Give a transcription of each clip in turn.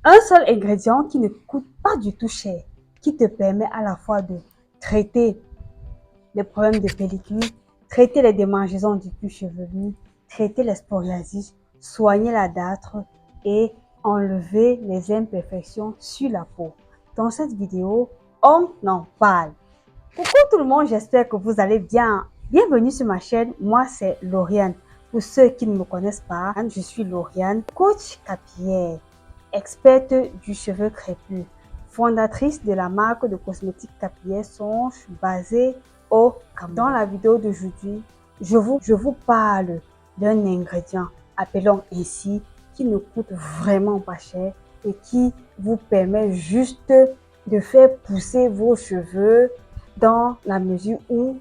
Un seul ingrédient qui ne coûte pas du tout cher, qui te permet à la fois de traiter les problèmes de pellicule, traiter les démangeaisons du cuir chevelu, traiter les psoriasis, soigner la dartre et enlever les imperfections sur la peau. Dans cette vidéo, on en parle. Coucou tout le monde, j'espère que vous allez bien. Bienvenue sur ma chaîne, moi c'est Lauriane. Pour ceux qui ne me connaissent pas, je suis Lauriane, coach capillaire, experte du cheveu crépus, fondatrice de la marque de cosmétiques capillaires Songe basée au Cameroun. Dans la vidéo d'aujourd'hui, je vous parle d'un ingrédient, appelons ainsi, qui ne coûte vraiment pas cher et qui vous permet juste de faire pousser vos cheveux dans la mesure où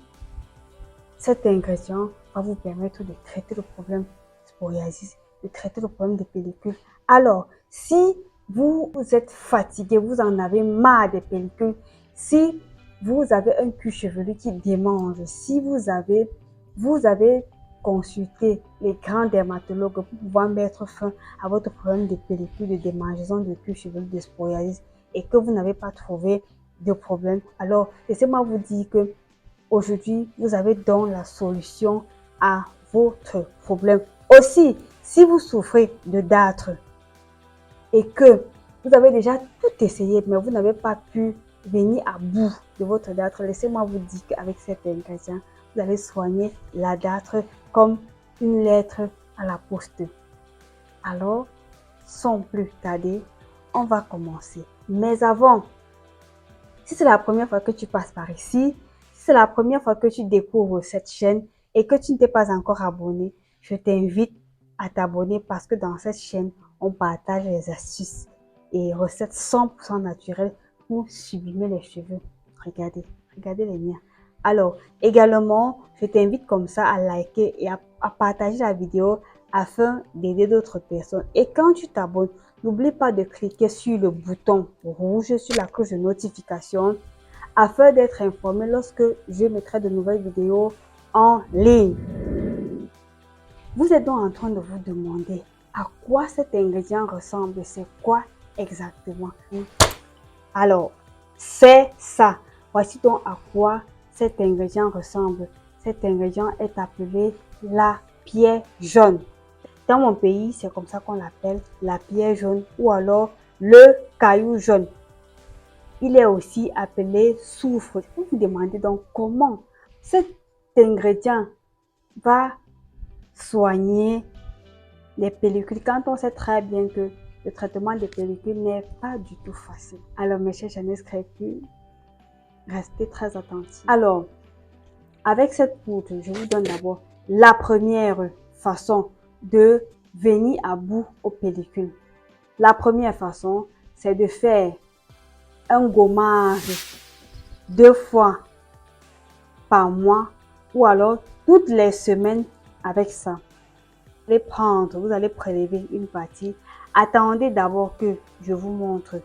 cet ingrédient va vous permettre de traiter le problème de psoriasis, de traiter le problème de pellicule. Alors, si vous êtes fatigué, vous en avez marre des pellicules, si vous avez un cuir chevelu qui démange, si vous avez consulté les grands dermatologues pour pouvoir mettre fin à votre problème de pellicule, de démangeaison de cuir chevelu, de psoriasis et que vous n'avez pas trouvé de problème, alors laissez-moi vous dire que aujourd'hui, vous avez donc la solution à votre problème. Aussi, si vous souffrez de dartre et que vous avez déjà tout essayé, mais vous n'avez pas pu venir à bout de votre dartre, laissez-moi vous dire qu'avec cet ingrédient, vous allez soigner la dartre comme une lettre à la poste. Alors, sans plus tarder, on va commencer. Mais avant, si c'est la première fois que tu passes par ici, si c'est la première fois que tu découvres cette chaîne et que tu ne t'es pas encore abonné, je t'invite à t'abonner parce que dans cette chaîne, on partage les astuces et recettes 100% naturelles pour sublimer les cheveux. Regardez les miens. Alors, également, je t'invite comme ça à liker et à partager la vidéo afin d'aider d'autres personnes. Et quand tu t'abonnes, n'oublie pas de cliquer sur le bouton rouge, sur la cloche de notification, afin d'être informé lorsque je mettrai de nouvelles vidéos en ligne. Vous êtes donc en train de vous demander à quoi cet ingrédient ressemble, c'est quoi exactement? Alors, c'est ça. Voici donc à quoi cet ingrédient ressemble. Cet ingrédient est appelé la pierre jaune. Dans mon pays, c'est comme ça qu'on l'appelle, la pierre jaune ou alors le caillou jaune. Il est aussi appelé soufre. Vous vous demandez donc comment cet ingrédient va soigner les pellicules quand on sait très bien que le traitement des pellicules n'est pas du tout facile. Alors mes chers Jeunesse crépus, restez très attentifs. Alors, avec cette poudre, je vous donne d'abord la première façon de venir à bout aux pellicules. La première façon, c'est de faire un gommage 2 fois par mois ou alors toutes les semaines avec ça. Vous allez prélever une partie. Attendez d'abord que je vous montre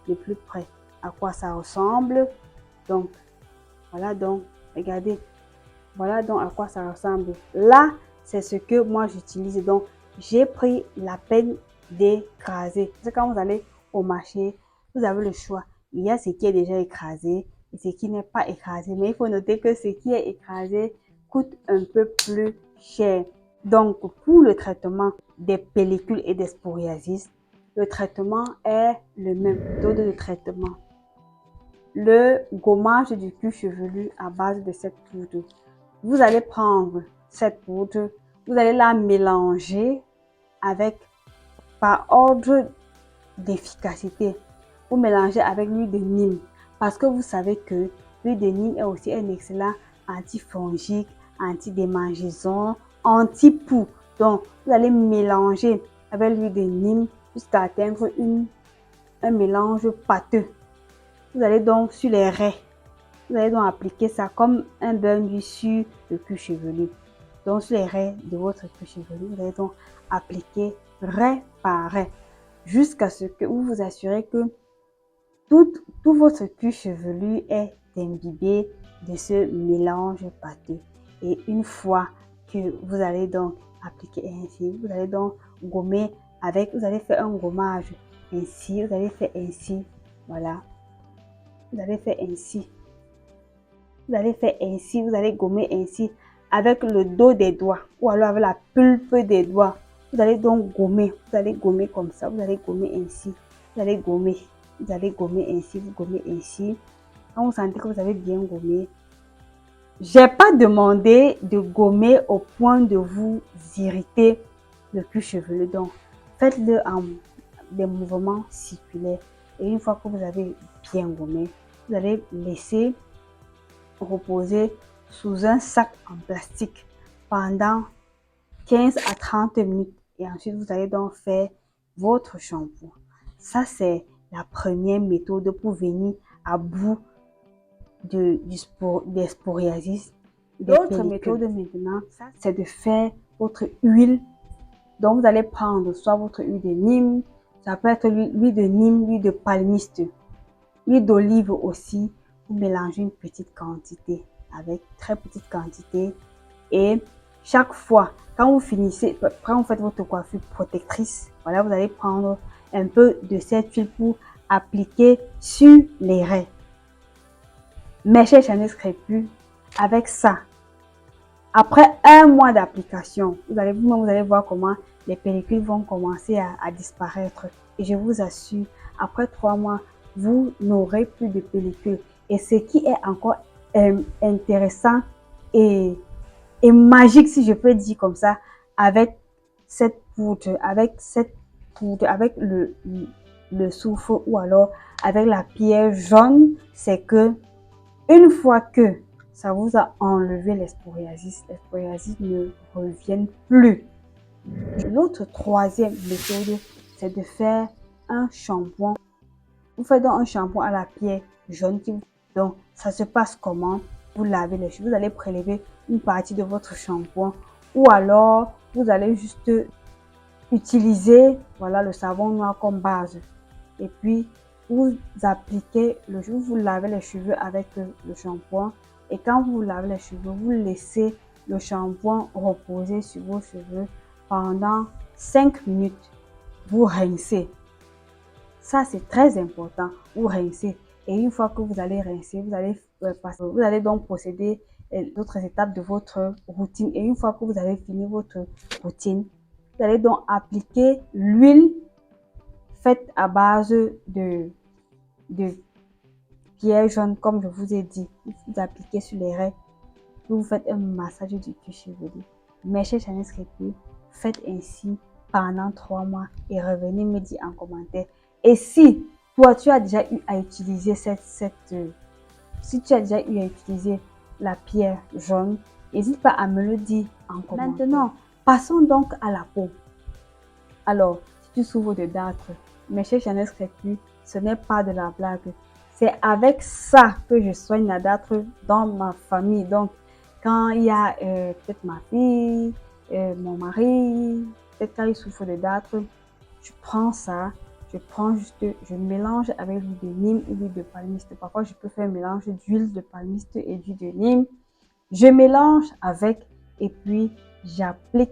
de plus près à quoi ça ressemble. Donc, voilà donc, regardez. Voilà donc à quoi ça ressemble. Là, c'est ce que moi j'utilise. Donc, j'ai pris la peine d'écraser. C'est quand vous allez au marché, vous avez le choix. Il y a ce qui est déjà écrasé et ce qui n'est pas écrasé. Mais il faut noter que ce qui est écrasé coûte un peu plus cher. Donc, pour le traitement des pellicules et des psoriasis, le traitement est le même. Méthode de traitement. Le gommage du cuir chevelu à base de cette poudre. Vous allez prendre cette poudre, vous allez la mélanger avec, par ordre d'efficacité, vous mélangez avec l'huile de Nîmes parce que vous savez que l'huile de Nîmes est aussi un excellent antifongique, anti-démangeaison, anti-poux. Donc, vous allez mélanger avec l'huile de Nîmes jusqu'à atteindre un mélange pâteux. Vous allez donc sur les raies. Vous allez donc appliquer ça comme un bain d'huile sur le cuir chevelu. Donc sur les raies de votre cuir chevelu, vous allez donc appliquer raie par raie jusqu'à ce que vous vous assurez que tout votre cuir chevelu est imbibé de ce mélange pâteux. Et une fois que vous allez donc appliquer ainsi, vous allez donc gommer avec, vous allez faire un gommage ainsi, vous allez faire ainsi, voilà. Vous allez faire ainsi. Vous allez faire ainsi, vous allez gommer ainsi avec le dos des doigts ou alors avec la pulpe des doigts. Vous allez donc gommer, vous allez gommer comme ça, vous allez gommer ainsi, vous allez gommer, vous allez gommer ainsi, vous gommez ainsi. Quand vous sentez que vous avez bien gommé, j'ai pas demandé de gommer au point de vous irriter le cuir chevelu. Donc, faites-le en des mouvements circulaires. Et une fois que vous avez bien gommé, vous allez laisser reposer sous un sac en plastique pendant 15 à 30 minutes. Et ensuite, vous allez donc faire votre shampoing. Ça, c'est la première méthode pour venir à bout des sporiasis. L'autre méthode maintenant, c'est de faire votre huile. Donc, vous allez prendre soit votre huile de Nîmes, ça peut être l'huile de Nîmes, l'huile de palmiste, l'huile d'olive aussi. Vous mélangez une petite quantité avec très petite quantité. Et chaque fois, quand vous finissez, quand vous faites votre coiffure protectrice, voilà, vous allez prendre un peu de cette huile pour appliquer sur les raies. Mèche Chanel crépus, avec ça, après un mois d'application, vous allez voir comment les pellicules vont commencer à disparaître. Et je vous assure, après 3 mois, vous n'aurez plus de pellicules. Et ce qui est encore intéressant et magique, si je peux dire comme ça, avec cette poudre, avec le soufre ou alors avec la pierre jaune, c'est que une fois que ça vous a enlevé les sporiasis ne reviennent plus. L'autre troisième méthode, c'est de faire un shampoing. Vous faites donc un shampoing à la pierre jaune. Donc, ça se passe comment? Vous lavez les cheveux, vous allez prélever une partie de votre shampoing ou alors vous allez juste utiliser voilà, le savon noir comme base. Et puis, vous appliquez vous lavez les cheveux avec le shampoing. Et quand vous lavez les cheveux, vous laissez le shampoing reposer sur vos cheveux pendant 5 minutes. Vous rincez. Ça, c'est très important. Vous rincez. Et une fois que vous allez rincer, vous allez donc procéder d'autres étapes de votre routine. Et une fois que vous avez fini votre routine, vous allez donc appliquer l'huile faite à base de pierre jaune, comme je vous ai dit. Vous appliquez sur les raies. Vous faites un massage du cuir chevelu. Mèche Chanel crépus, faites ainsi pendant 3 mois et revenez me dire en commentaire. Et si toi, tu as déjà eu à utiliser si tu as déjà eu à utiliser la pierre jaune, n'hésite pas à me le dire en commentaire. Maintenant, passons donc à la peau. Alors, si tu souffres de dartre, Mèche Chanel crépus, ce n'est pas de la blague. C'est avec ça que je soigne la dartre dans ma famille. Donc, quand il y a peut-être ma fille, mon mari, peut-être quand il souffre de dartre, je prends ça, je mélange avec l'huile de Nîmes ou l'huile de palmiste. Parfois, je peux faire un mélange d'huile de palmiste et d'huile de Nîmes. Je mélange avec et puis j'applique,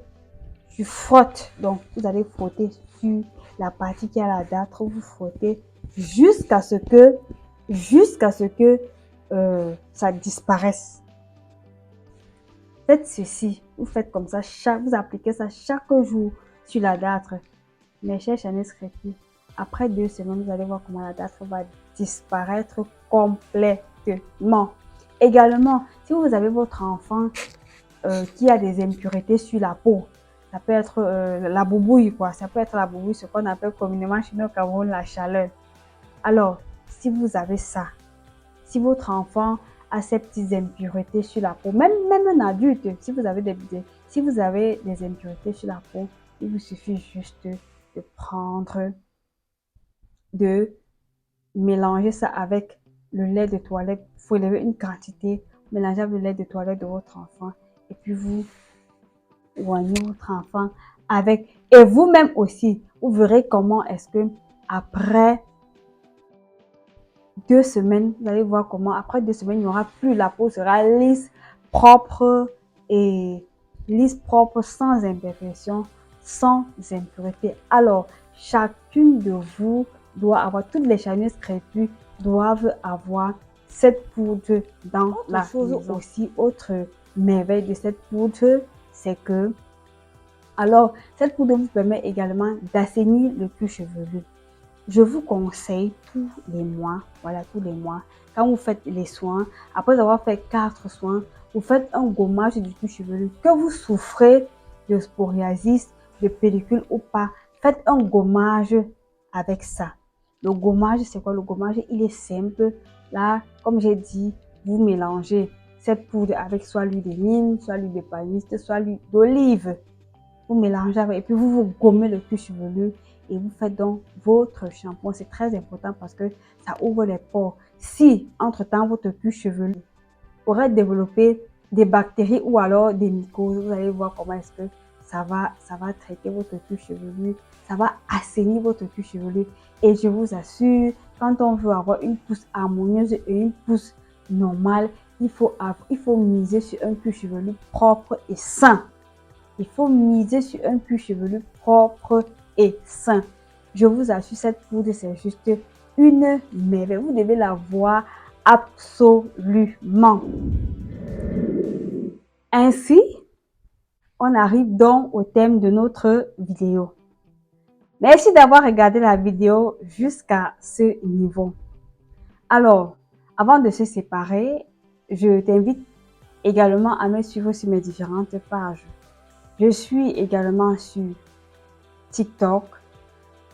je frotte. Donc, vous allez frotter sur la partie qui a la dartre, vous frottez jusqu'à ce que ça disparaisse. Faites ceci, vous faites comme ça, vous appliquez ça chaque jour sur la dartre. Mes chers Chanel crépus, après 2 semaines, vous allez voir comment la dartre va disparaître complètement. Également, si vous avez votre enfant qui a des impuretés sur la peau, ça peut être la boubouille, quoi. Ça peut être la boubouille, ce qu'on appelle communément chez nous au Cameroun la chaleur. Alors, si vous avez ça, si votre enfant a ces petites impuretés sur la peau, même un adulte, si vous avez des impuretés sur la peau, il vous suffit juste de mélanger ça avec le lait de toilette. Il faut élever une quantité, mélanger avec le lait de toilette de votre enfant et puis vous oignez votre enfant avec. Et vous-même aussi, vous verrez comment est-ce que après 2 semaines, vous allez voir comment après 2 semaines, il n'y aura plus, la peau sera lisse, propre sans imperfection, sans impureté. Alors, chacune de vous doit avoir, toutes les charnues crépus doivent avoir cette poudre dans la maison. Aussi, autre merveille de cette poudre, c'est que, alors, cette poudre vous permet également d'assainir le cuir chevelu. Je vous conseille tous les mois, voilà, tous les mois, quand vous faites les soins, après avoir fait 4 soins, vous faites un gommage du cuir chevelu. Que vous souffrez de psoriasis, de pellicule ou pas, faites un gommage avec ça. Le gommage, c'est quoi le gommage? Il est simple. Là, comme j'ai dit, vous mélangez cette poudre avec soit l'huile de mine, soit l'huile de palmiste, soit l'huile d'olive. Vous mélangez avec, et puis vous gommez le cuir chevelu et vous faites donc votre shampoing. C'est très important parce que ça ouvre les pores. Si, entre-temps, votre cuir chevelu aurait développé des bactéries ou alors des mycoses, vous allez voir comment est-ce que ça va traiter votre cuir chevelu, ça va assainir votre cuir chevelu. Et je vous assure, quand on veut avoir une pousse harmonieuse et une pousse normale, il faut miser sur un cuir chevelu propre et sain. Il faut miser sur un cuir chevelu propre et sain. Je vous assure, cette poudre, c'est juste une merveille. Vous devez la voir absolument. Ainsi, on arrive donc au thème de notre vidéo. Merci d'avoir regardé la vidéo jusqu'à ce niveau. Alors, avant de se séparer, je t'invite également à me suivre sur mes différentes pages. Je suis également sur TikTok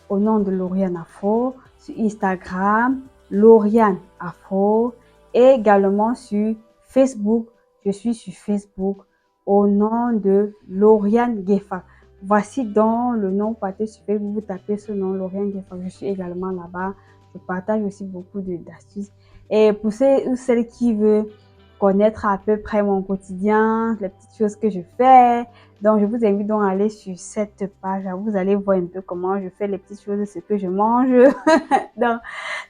au nom de Lauriane Afro, sur Instagram, Lauriane Afro, et également sur Facebook. Je suis sur Facebook au nom de Lauriane Gueffa. Voici donc le nom parti sur Facebook. Vous tapez ce nom, Lauriane Gueffa. Je suis également là-bas. Je partage aussi beaucoup d'astuces. Et pour ceux ou celles qui veulent connaître à peu près mon quotidien, les petites choses que je fais, donc je vous invite donc à aller sur cette page. Vous allez voir un peu comment je fais les petites choses, ce que je mange. Donc,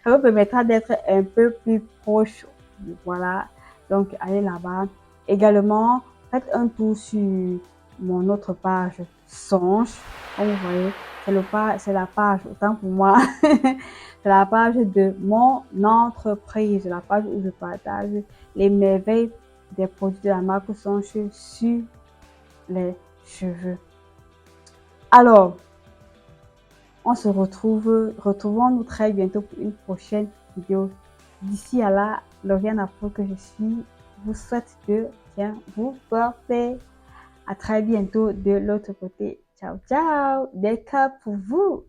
ça vous permettra d'être un peu plus proche. Voilà. Donc, allez là-bas. Également, faites un tour sur mon autre page Songe. Comme vous voyez, c'est la page, autant pour moi, c'est la page de mon entreprise, la page où je partage les merveilles des produits de la marque Songe sur les cheveux. Alors, on se retrouvons-nous très bientôt pour une prochaine vidéo. D'ici à là, Lauriane Afro que je suis, vous souhaite de bien vous porter. À très bientôt de l'autre côté. Ciao, ciao. Des cas pour vous.